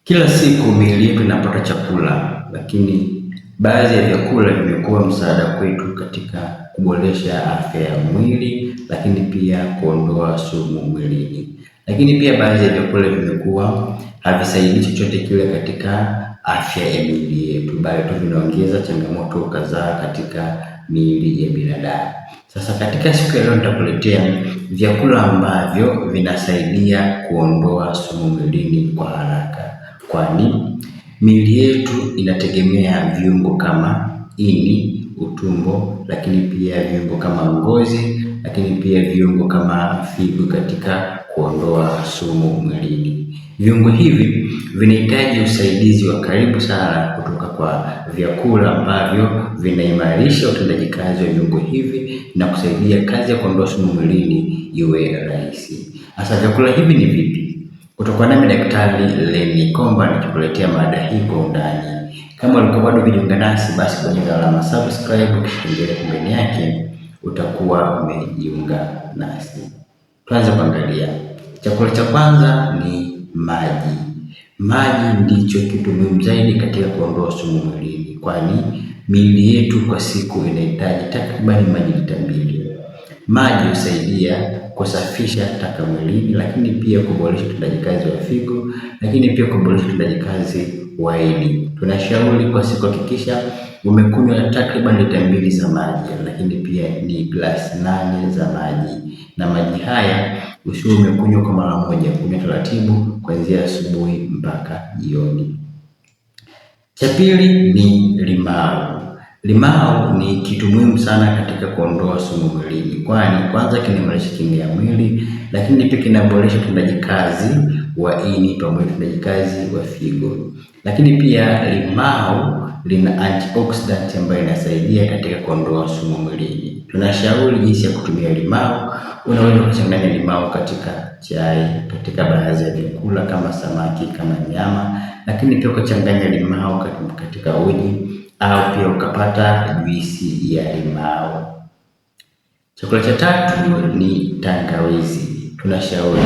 Kila siku miili yetu inapata chakula, lakini baadhi ya vyakula vimekuwa msaada kwetu katika kuboresha afya ya mwili, lakini pia kuondoa sumu mwilini. Lakini pia baadhi ya vyakula vimekuwa havisaidii chochote kile katika afya ya miili yetu, bali tu vinaongeza changamoto kadhaa katika miili ya binadamu. Sasa katika siku ya leo nitakuletea vyakula ambavyo vinasaidia kuondoa sumu mwilini kwa haraka, kwani miili yetu inategemea viungo kama ini, utumbo, lakini pia viungo kama ngozi, lakini pia viungo kama figo katika kuondoa sumu mwilini. Viungo hivi vinahitaji usaidizi wa karibu sana kutoka kwa vyakula ambavyo vinaimarisha utendaji kazi wa viungo hivi na kusaidia kazi ya kuondoa sumu mwilini iwe rahisi. Sasa vyakula hivi ni vipi? Kutoka nami Daktari Lenny Komba nikikuletea mada hii kwa undani. Kama ulikuwa bado hujajiunga nasi, basi bonyeza alama subscribe kisha kengele pembeni yake, utakuwa umejiunga nasi. Tuanze kuangalia. Chakula cha kwanza ni maji. Maji ndicho kitu muhimu zaidi katika kuondoa sumu mwilini, kwani miili yetu kwa siku inahitaji takribani maji lita 2. Maji husaidia kusafisha taka mwilini, lakini pia kuboresha utendaji kazi wa figo, lakini pia kuboresha utendaji kazi wa ini. Tunashauri kwa siku hakikisha umekunywa takriban lita 2 za maji, lakini pia ni glasi 8 za maji, na maji haya usiwe umekunywa kwa mara moja, kunywa taratibu kuanzia asubuhi mpaka jioni. Cha pili ni limao. Limao ni kitu muhimu sana katika kuondoa sumu mwilini, kwani kwanza kinaimarisha kinga ya mwili, lakini pia kinaboresha utendaji kazi wa ini pamoja na utendaji kazi wa figo. Lakini pia limao lina antioxidant ambayo inasaidia katika kuondoa sumu mwilini. Tunashauri jinsi ya kutumia limao. Unaweza kuchanganya limao katika chai, katika baadhi ya vyakula kama samaki, kama nyama, lakini pia ukachanganya limao katika uji au pia ukapata juisi ya limao. Chakula cha tatu ni tangawizi. Tunashauri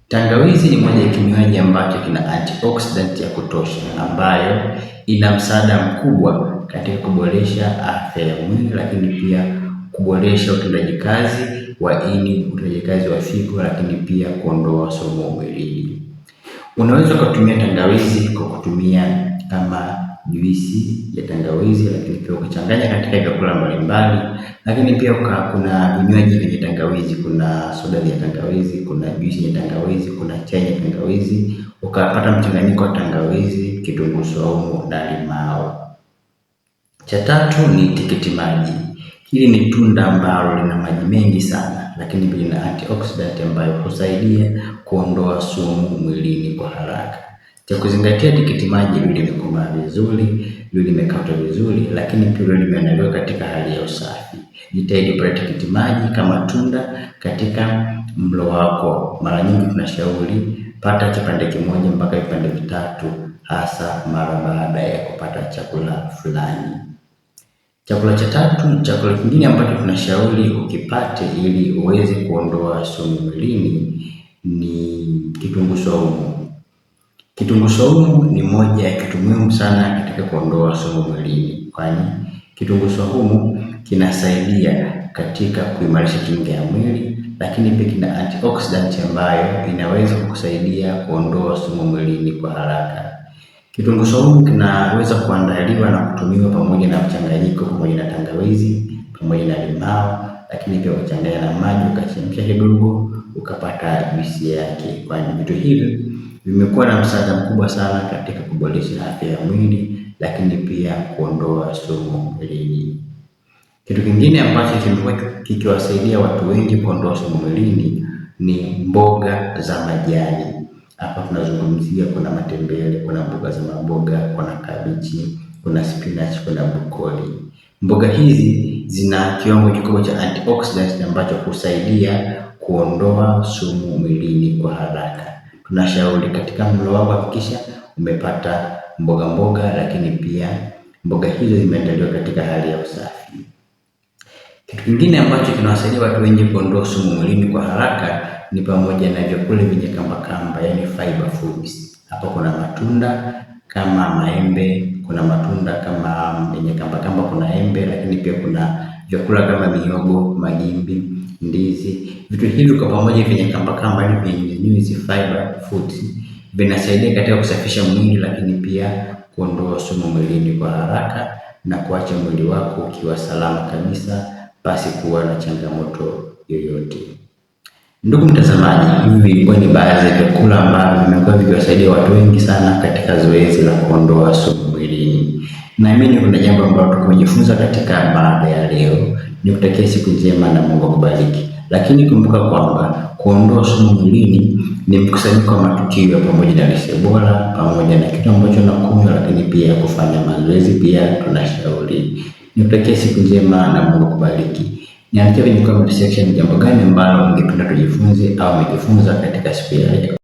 tangawizi ni moja ya kinywaji ambacho kina antioxidant ya kutosha, ambayo ina msaada mkubwa katika kuboresha afya ya mwili, lakini pia kuboresha utendaji kazi wa ini, utendaji kazi wa figo, lakini pia kuondoa sumu mwilini. Unaweza kutumia tangawizi kwa kutumia kama juisi ya tangawizi, lakini pia ukachanganya katika vyakula mbalimbali, lakini pia kuna vinywaji vyenye tangawizi, kuna soda ya tangawizi, kuna juisi ya tangawizi, kuna chai ya tangawizi, ukapata mchanganyiko wa tangawizi, kitunguu saumu na limao. Cha tatu ni tikiti maji. Hili ni tunda ambalo lina maji mengi sana, lakini pia lina antioxidant ambayo husaidia kuondoa sumu mwilini kwa haraka. Cha kuzingatia, tikiti maji liwe limekomaa vizuri, liwe limekatwa vizuri, lakini pia liwe limeandaliwa katika hali ya usafi. Jitahidi kupata tikiti maji kama tunda katika mlo wako. Mara nyingi tunashauri pata kipande kimoja mpaka vipande vitatu, hasa mara baada ya kupata chakula fulani. Chakula kingine ambacho tunashauri ukipate ili uweze kuondoa sumu mwilini ni kitunguu saumu. Kitunguu saumu ni moja ya kitu muhimu sana katika kuondoa sumu mwilini, kwani kitunguu saumu kinasaidia katika kuimarisha kinga ya mwili, lakini pia kina antioxidant ambayo inaweza kukusaidia kuondoa sumu mwilini kwa haraka. Kitunguu saumu kinaweza kuandaliwa na kutumiwa pamoja na mchanganyiko, pamoja na tangawizi, pamoja na limao, lakini pia kuchanganya na maji ukachemsha kidogo ukapata juisi yake, kwani vitu hivi vimekuwa na msaada mkubwa sana katika kuboresha afya ya mwili, lakini pia kuondoa sumu mwilini. Kitu kingine ambacho kimekuwa kikiwasaidia watu wengi kuondoa sumu mwilini ni mboga za majani. Hapa tunazungumzia kuna matembele, kuna mboga za maboga, kuna kabichi, kuna spinach, kuna brokoli. Mboga hizi zina kiwango kikubwa cha antioxidant ambacho husaidia kuondoa sumu mwilini kwa haraka. Tunashauri katika mlo wako hakikisha umepata mboga, lakini pia mboga hizo zimeandaliwa katika hali ya usafi. Kitu kingine ambacho kinawasaidia watu wengi kuondoa sumu mwilini kwa haraka ni pamoja na vyakula vyenye kamba, yani fiber foods. Hapa kuna matunda kama maembe, kuna matunda kama yenye kamba kamba, kuna embe, lakini pia kuna vyakula kama mihogo, magimbi, ndizi. Vitu hivi kwa pamoja vyenye kamba kamba ni vyenye nyuzi, fiber foods, vinasaidia katika kusafisha mwili, lakini pia kuondoa sumu mwilini kwa haraka na kuacha mwili wako ukiwa salama kabisa basi kuwa na changamoto yoyote. Ndugu mtazamaji, hivi vilikuwa ni baadhi ya vyakula ambavyo vimekuwa vikiwasaidia watu wengi sana katika zoezi la kuondoa sumu mwilini. Naamini kuna jambo ambalo tumejifunza katika baada ya leo. Nikutakia siku njema na Mungu akubariki. Lakini kumbuka kwamba kuondoa sumu mwilini ni mkusanyiko wa matukio pamoja na lishe bora, pamoja na kitu ambacho nakunywa, lakini pia kufanya mazoezi pia tunashauri. Nikutakia siku njema na Mungu akubariki. Niandikie kwenye comment section jambo gani ambalo ungependa tujifunze au umejifunza katika siku ya leo.